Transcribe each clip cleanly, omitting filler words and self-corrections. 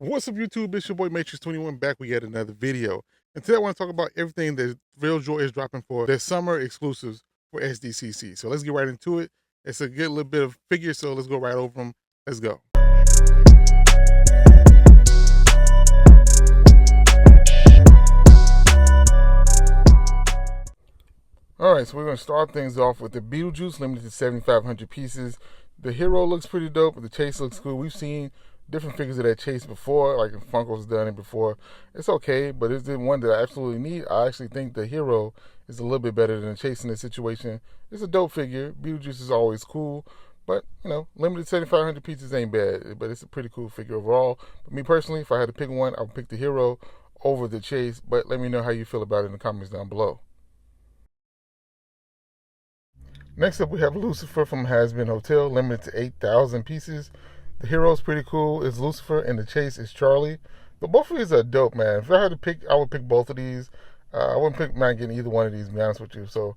What's up, YouTube? It's your boy M8trix21 back with yet another video. And today I want to talk about everything that Thrilljoy is dropping for their summer exclusives for SDCC. So let's get right into it. It's a good little bit of figures, so let's go right over them. Let's go. Alright, so we're going to start things off with the Beetlejuice, limited to 7,500 pieces. The hero looks pretty dope, the chase looks cool. We've seen different figures of that chase before, like Funko's done it before. It's okay, but it's the one that I absolutely need. I actually think the hero is a little bit better than the chase in this situation. It's a dope figure. Beetlejuice is always cool, but you know, limited 7,500 pieces ain't bad, but it's a pretty cool figure overall. But me personally, if I had to pick one, I would pick the hero over the chase, but let me know how you feel about it in the comments down below. Next up, we have Lucifer from Hasbin Hotel, limited to 8,000 pieces. The hero is pretty cool. It's Lucifer, and the chase is Charlie. But both of these are dope, man. If I had to pick, I would pick both of these. I wouldn't pick not getting either one of these, to be honest with you. So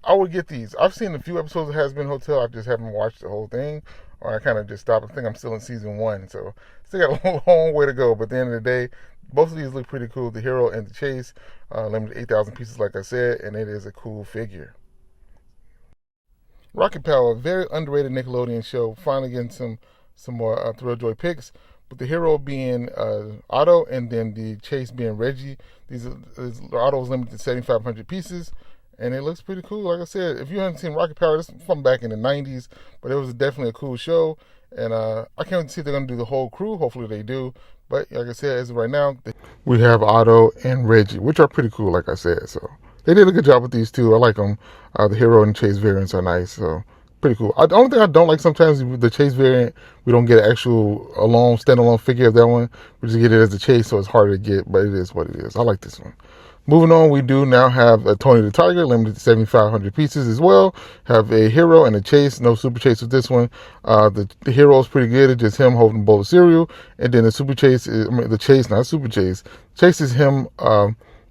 I would get these. I've seen a few episodes of Hasbin Hotel. I just haven't watched the whole thing, or I kind of just stopped. I think I'm still in season 1, so still got a long way to go. But at the end of the day, both of these look pretty cool. The hero and the chase, limited to 8,000 pieces, like I said, and it is a cool figure. Rocket Power, a very underrated Nickelodeon show, finally getting some more Thrilljoy Pix, but the hero being Otto, and then the chase being Reggie. Otto is limited to 7,500 pieces, and it looks pretty cool. Like I said, if you haven't seen Rocket Power, this is from back in the 90s, but it was definitely a cool show, and I can't see if they're going to do the whole crew. Hopefully they do, but like I said, as of right now, we have Otto and Reggie, which are pretty cool, like I said, so they did a good job with these two. I like them. The hero and chase variants are nice, so pretty cool. The only thing I don't like sometimes with the chase variant, we don't get an actual standalone figure of that one. We just get it as a chase, so it's harder to get, but it is what it is. I like this one. Moving on, we do now have a Tony the Tiger, limited to 7,500 pieces as well. Have a hero and a chase. No super chase with this one. The hero is pretty good. It's just him holding a bowl of cereal. And then the super chase is, the chase, not super chase. Chase is him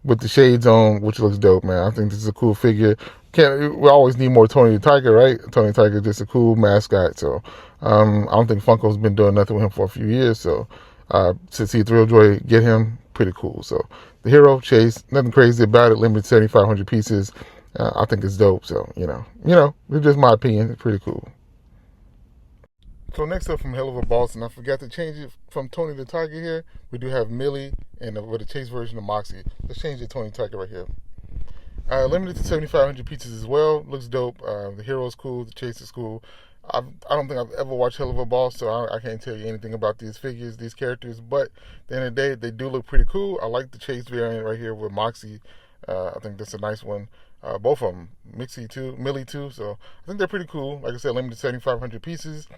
with the shades on, which looks dope, man. I think this is a cool figure. We always need more Tony the Tiger, right? Tony the Tiger is just a cool mascot. So I don't think Funko's been doing nothing with him for a few years. So to see Thrilljoy get him, pretty cool. So the hero, chase, nothing crazy about it. Limited 7,500 pieces. I think it's dope. So you know, it's just my opinion. It's pretty cool. So next up from Helluva Boss, and I forgot to change it from Tony the Tiger here. We do have Millie and with a chase version of Moxie. Let's change the Tony Tiger right here. Limited to 7,500 pieces as well. Looks dope. The hero is cool. The chase is cool. I don't think I've ever watched Helluva Boss, so I can't tell you anything about these figures, these characters. But at the end of the day, they do look pretty cool. I like the chase variant right here with Moxie. I think that's a nice one. Both of them, Millie too. So I think they're pretty cool. Like I said, limited to 7,500 pieces.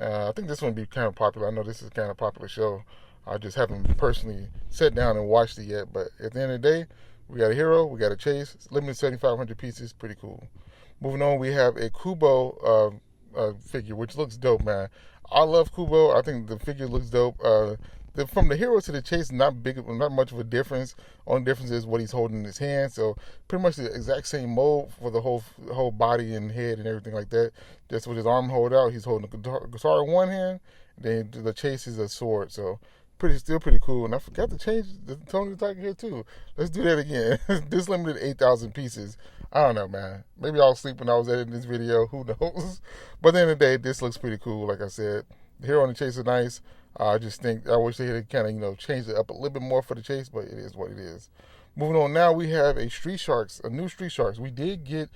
I think this one would be kind of popular. I know this is kind of a popular show. I just haven't personally sat down and watched it yet. But at the end of the day, we got a hero, we got a chase. It's limited 7,500 pieces. Pretty cool. Moving on, we have a Kubo figure, which looks dope, man. I love Kubo. I think the figure looks dope. From the hero to the chase, not much of a difference. Only difference is what he's holding in his hand. So pretty much the exact same mold for the whole body and head and everything like that. Just with his arm hold out, he's holding a guitar in one hand. Then the chase is a sword. So still pretty cool. And I forgot to change the Tony the Tiger here too. Let's do that again. This limited 8,000 pieces. I don't know, man. Maybe I was asleep when I was editing this video. Who knows? But at the end of the day, this looks pretty cool. Like I said, the hero and the chase are nice. I wish they had kind of changed it up a little bit more for the chase, but it is what it is. Moving on now, we have a new Street Sharks. We did get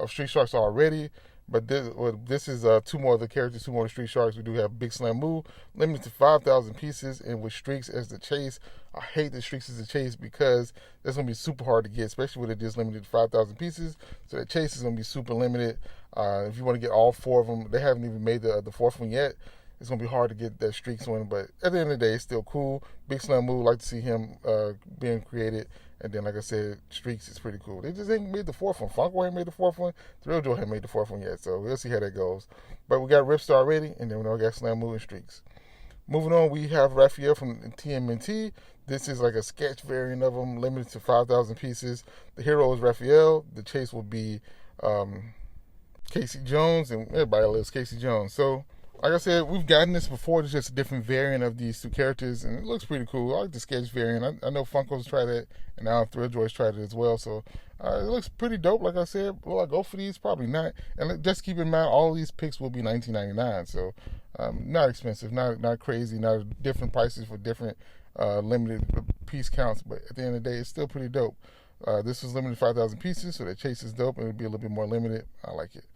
Street Sharks already, but this is two more of the characters, two more Street Sharks. We do have Big Slam Moo, limited to 5,000 pieces, and with Streaks as the chase. I hate the Streaks as the chase because that's going to be super hard to get, especially with it just limited to 5,000 pieces. So the chase is going to be super limited. If you want to get all 4 of them, they haven't even made the 4th one yet. It's going to be hard to get that Streaks one, but at the end of the day, it's still cool. Big Slam Moo, like to see him being created. And then, like I said, Streaks is pretty cool. They just ain't made the 4th one. Funko ain't made the 4th one. Thrilljoy ain't made the 4th one yet, so we'll see how that goes. But we got Ripstar already, and then we got Slam Moo and Streaks. Moving on, we have Raphael from TMNT. This is like a sketch variant of him, limited to 5,000 pieces. The hero is Raphael. The chase will be Casey Jones, and everybody loves Casey Jones. So Like I said, we've gotten this before. It's just a different variant of these two characters, and it looks pretty cool. I like the sketch variant. I know Funko's tried it, and now Thrilljoy's tried it as well. So it looks pretty dope. Like I said, will I go for these? Probably not. And just keep in mind, all of these picks will be $19.99. So not expensive, not crazy, not different prices for different limited piece counts. But at the end of the day, it's still pretty dope. This was limited 5,000 pieces, so that chase is dope, and it'll be a little bit more limited. I like it.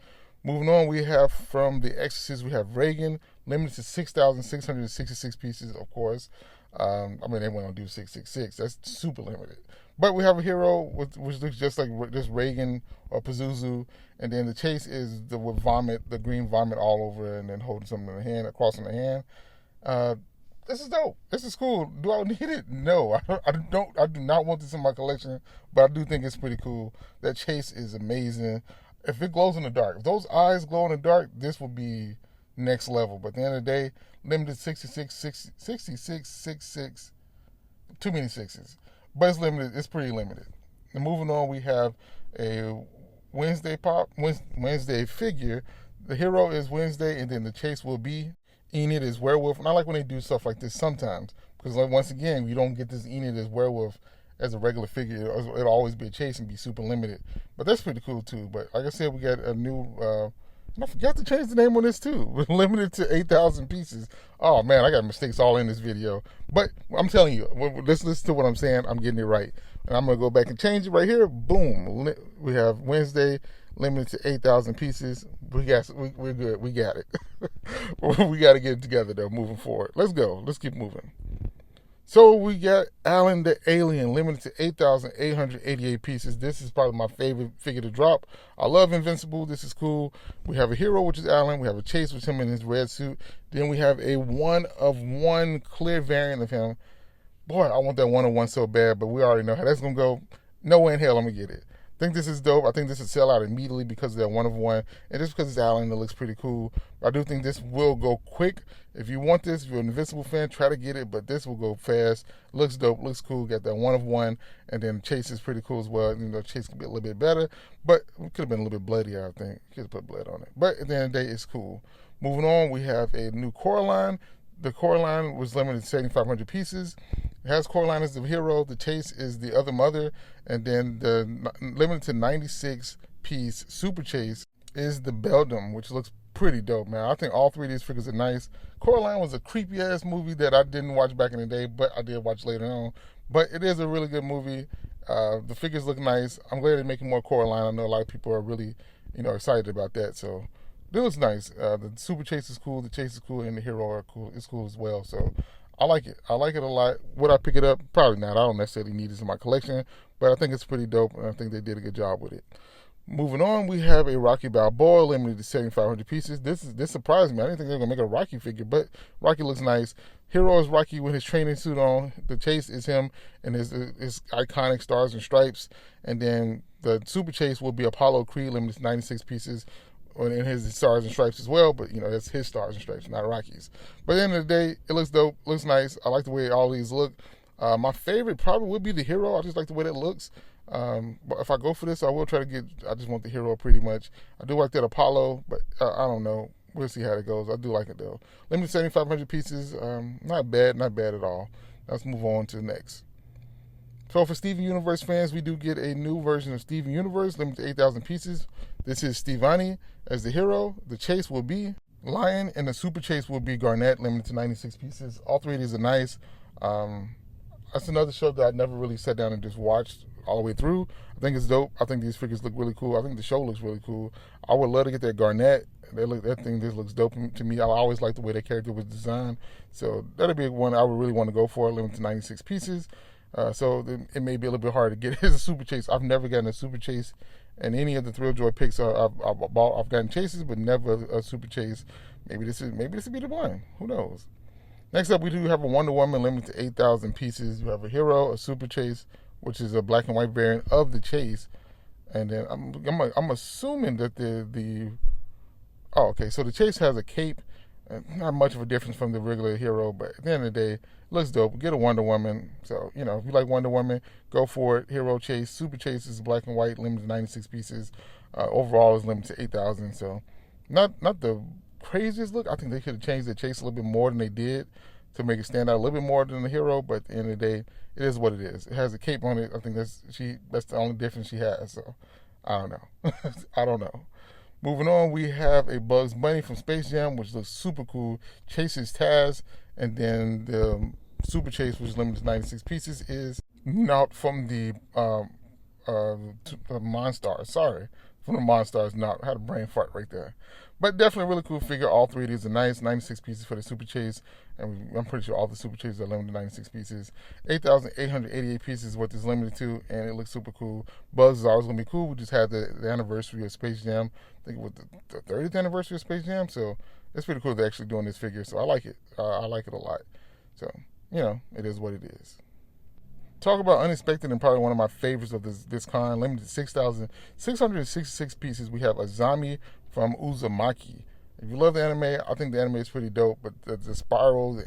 Moving on, we have from The Exorcist, we have Reagan, limited to 6,666 pieces, of course. I mean, they went on to do 666. That's super limited. But we have a hero which looks just like this Reagan or Pazuzu, and then the chase is with vomit, the green vomit all over, and then holding something in the hand, crossing the hand. This is dope. This is cool. Do I need it? No, I do not want this in my collection, but I do think it's pretty cool. That chase is amazing. If it glows in the dark, if those eyes glow in the dark, this will be next level. But at the end of the day, limited 66, too many sixes. But it's limited. It's pretty limited. And moving on, we have a Wednesday figure. The hero is Wednesday, and then the chase will be Enid as werewolf. And I like when they do stuff like this sometimes, because like, once again, you don't get this Enid as werewolf as a regular figure. It'll always be a chase and be super limited. But that's pretty cool too. But like I said, we got a new and I forgot to change the name on this too. We're limited to 8,000 pieces. Oh man, I got mistakes all in this video. But I'm telling you, let's listen to what I'm saying. I'm getting it right. And I'm gonna go back and change it right here. Boom. We have Wednesday limited to 8,000 pieces. We're good. We got it. We got to get it together though, moving forward. Let's go. Let's keep moving. So we got Alan the Alien, limited to 8,888 pieces. This is probably my favorite figure to drop. I love Invincible. This is cool. We have a hero, which is Alan. We have a chase with him in his red suit. Then we have a one-of-one clear variant of him. Boy, I want that one-of-one so bad, but we already know how that's going to go. No way in hell I'm going to get it. I think this is dope. I think this will sell out immediately because of that one-of-one. And just because it's Alan, it looks pretty cool. I do think this will go quick. If you want this, if you're an Invincible fan, try to get it. But this will go fast. Looks dope. Looks cool. Got that one-of-one. And then Chase is pretty cool as well. You know, Chase could be a little bit better. But it could have been a little bit bloodier, I think. Could have put blood on it. But at the end of the day, it's cool. Moving on, we have a new Coraline. The Coraline was limited to 7,500 pieces. It has Coraline as the hero. The chase is the other mother. And then the limited to 96 piece super chase is the Beldum, which looks pretty dope, man. I think all three of these figures are nice. Coraline was a creepy ass movie that I didn't watch back in the day, but I did watch later on. But it is a really good movie. The figures look nice. I'm glad they're making more Coraline. I know a lot of people are really, excited about that. So it looks nice. The super chase is cool. The chase is cool, and the hero are cool. It's cool as well. So I like it. I like it a lot. Would I pick it up? Probably not. I don't necessarily need this in my collection, but I think it's pretty dope, and I think they did a good job with it. Moving on, we have a Rocky Balboa limited to 7,500 pieces. This surprised me. I didn't think they were gonna make a Rocky figure, but Rocky looks nice. Hero is Rocky with his training suit on. The chase is him and his iconic stars and stripes, and then the super chase will be Apollo Creed limited to 96 pieces. In his stars and stripes as well, but that's his stars and stripes, not Rocky's. But at the end of the day, it looks dope, looks nice. I like the way all these look. My favorite probably would be the hero. I just like the way that looks. But if I go for this, I will try to get. I just want the hero pretty much. I do like that Apollo, but I don't know. We'll see how it goes. I do like it though. Limited 7,500 pieces. Not bad at all. Let's move on to the next. So for Steven Universe fans, we do get a new version of Steven Universe, limited to 8,000 pieces. This is Stevani as the hero. The chase will be Lion, and the super chase will be Garnett, limited to 96 pieces. All three of these are nice. That's another show that I never really sat down and just watched all the way through. I think it's dope. I think these figures look really cool. I think the show looks really cool. I would love to get that Garnett. This looks dope to me. I always like the way that character was designed. So that'll be one I would really want to go for, limited to 96 pieces. So it may be a little bit hard to get as a super chase. I've never gotten a super chase in any of the Thrilljoy Pix. I've gotten chases, but never a super chase. Maybe this will be the one. Who knows? Next up, we do have a Wonder Woman limited to 8,000 pieces. You have a hero, a super chase, which is a black and white variant of the chase, and then I'm assuming that so the chase has a cape. Not much of a difference from the regular hero, but at the end of the day, it looks dope. Get a Wonder Woman. So, if you like Wonder Woman, go for it. Hero chase, super chase is black and white, limited to 96 pieces. Overall is limited to 8,000. So, not the craziest look. I think they could have changed the chase a little bit more than they did to make it stand out a little bit more than the hero. But at the end of the day, it is what it is. It has a cape on it. I think that's the only difference she has. So I don't know. I don't know. Moving on, we have a Bugs Bunny from Space Jam, which looks super cool. Chases Taz, and then the Super Chase, which is limited to 96 pieces, is not from the Monstars. Sorry, from the Monstars. Not had a brain fart right there, but definitely a really cool figure. All three of these are nice. 96 pieces for the Super Chase, and I'm pretty sure all the Super Chases are limited to 96 pieces. 8,888 pieces is what this is limited to, and it looks super cool. Bugs is always gonna be cool. We just had the anniversary of Space Jam. I think it was the 30th anniversary of Space Jam, so it's pretty cool they're actually doing this figure. So I like it. I like it a lot. So it is what it is. Talk about unexpected and probably one of my favorites of this con. Limited 6,666 pieces. We have Azami from Uzumaki. If you love the anime, I think the anime is pretty dope. But the spiral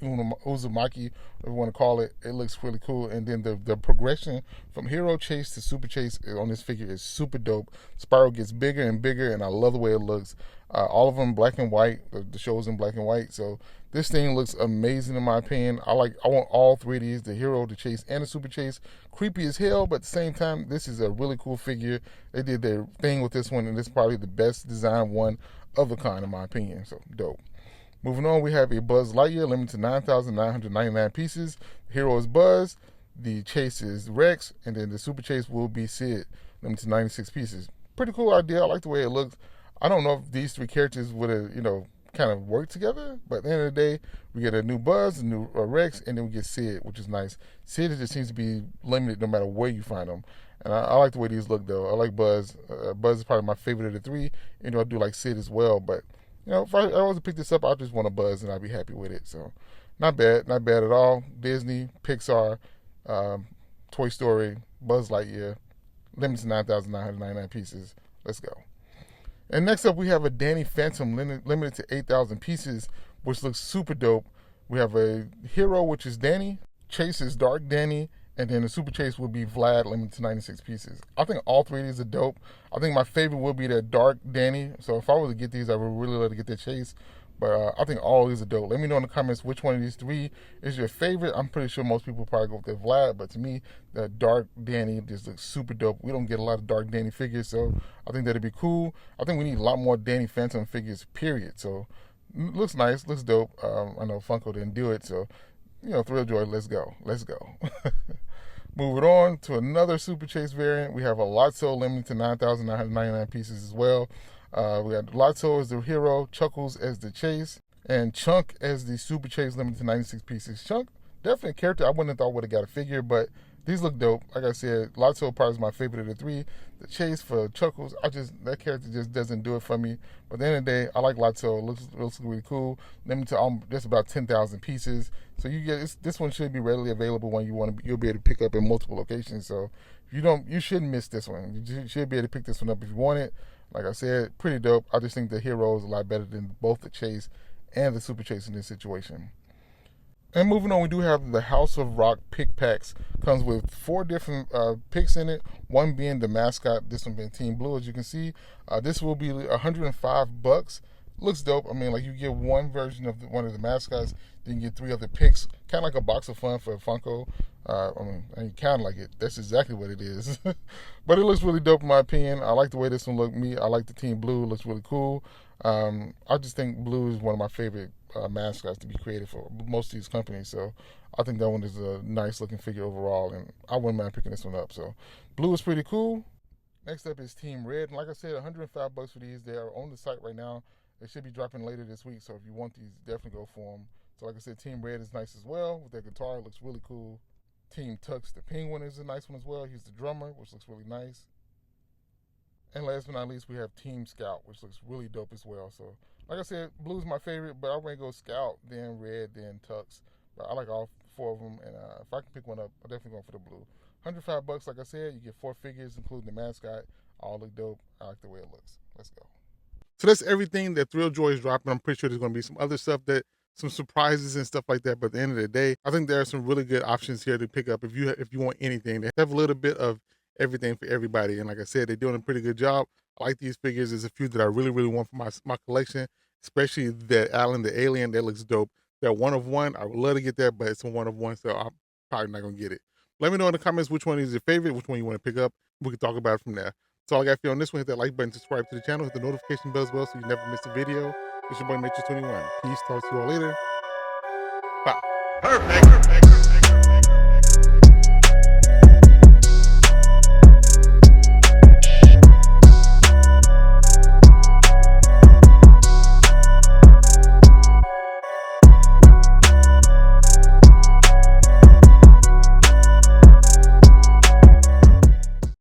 Uzumaki, whatever you want to call it, it looks really cool. And then the progression from Hero Chase to Super Chase on this figure is super dope. Spiral gets bigger and bigger, and I love the way it looks. All of them black and white. The show's in black and white, so this thing looks amazing in my opinion. I want all three of these, the Hero, the Chase, and the Super Chase. Creepy as hell, but at the same time, this is a really cool figure. They did their thing with this one, and this is probably the best designed one of the kind in my opinion, so dope. Moving on, we have a Buzz Lightyear, limited to 9,999 pieces. The Hero is Buzz, the Chase is Rex, and then the Super Chase will be Sid, limited to 96 pieces. Pretty cool idea. I like the way it looks. I don't know if these three characters would have, kind of work together, but at the end of the day, we get a new Buzz, a new Rex, and then we get Sid, which is nice. Sid just seems to be limited no matter where you find them, and I like the way these look though. I like Buzz. Buzz is probably my favorite of the three. I do like Sid as well, but if I was to pick this up, I just want a Buzz and I'd be happy with it. So not bad at all. Disney, Pixar, Toy Story, Buzz Lightyear, limited to 9,999 pieces. Let's go. And next up, we have a Danny Phantom limited to 8,000 pieces, which looks super dope. We have a Hero, which is Danny. Chase is Dark Danny. And then the Super Chase will be Vlad, limited to 96 pieces. I think all three of these are dope. I think my favorite would be that Dark Danny. So if I were to get these, I would really love to get that Chase. But I think all of these are dope. Let me know in the comments which one of these three is your favorite. I'm pretty sure most people probably go with the Vlad, but to me, the Dark Danny just looks super dope. We don't get a lot of Dark Danny figures, so I think that'd be cool. I think we need a lot more Danny Phantom figures, period. So looks nice, looks dope. I know Funko didn't do it, so Thrilljoy, let's go. Moving on to another Super Chase variant, we have a Lotso limited to 9,999 pieces as well. We got Lotso as the Hero, Chuckles as the Chase, and Chunk as the Super Chase limited to 96 pieces. Chunk, definitely a character I wouldn't have thought would have got a figure, but these look dope. Like I said, Lotso probably is my favorite of the three. The Chase for Chuckles, that character just doesn't do it for me. But at the end of the day, I like Lotso. It looks really cool. Limited to just about 10,000 pieces. So this one should be readily available when you'll be able to pick up in multiple locations. So if you shouldn't miss this one. You should be able to pick this one up if you want it. Like I said, pretty dope. I just think the Hero is a lot better than both the Chase and the Super Chase in this situation. And moving on, we do have the House of Rock pick packs. Comes with 4 different picks in it. One being the mascot. This one being Team Blue, as you can see. This will be $105. Looks dope. I mean, like you get one version of one of the mascots, then you get 3 other picks. Kind of like a box of fun for Funko. I kind of like it. That's exactly what it is. But it looks really dope in my opinion. I like the way this one looked. I like the Team Blue. It looks really cool. I just think Blue is one of my favorite mascots to be created for most of these companies. So I think that one is a nice looking figure overall, and I wouldn't mind picking this one up. So Blue is pretty cool. Next up is Team Red. And like I said, $105 for these. They are on the site right now. They should be dropping later this week. So if you want these, definitely go for them. So like I said, Team Red is nice as well with their guitar. It looks really cool. Team Tux, the Penguin, is a nice one as well. He's the drummer, which looks really nice. And last but not least, we have Team Scout, which looks really dope as well. So, like I said, Blue's my favorite, but I want to go Scout, then Red, then Tux. But I like all 4 of them, and if I can pick one up, I'm definitely going for the Blue. $105, like I said, you get 4 figures, including the mascot. All look dope. I like the way it looks. Let's go. So that's everything that Thrilljoy is dropping. I'm pretty sure there's going to be some other stuff some surprises and stuff like that. But at the end of the day, I think there are some really good options here to pick up if you want anything. They have a little bit of everything for everybody. And like I said, they're doing a pretty good job I like these figures. There's a few that I really, really want for my collection, especially that Alan the Alien. That looks dope. That one of one. I would love to get that, but it's a one of one, so I'm probably not gonna get it. Let me know in the comments which one is your favorite, which one you want to pick up. We can talk about it from there. That's all I got for you on this one. Hit that like button, subscribe to the channel, hit the notification bell as well so you never miss a video. It's your boy M8trix21. Peace. Talk to you all later. Bye. Perfect.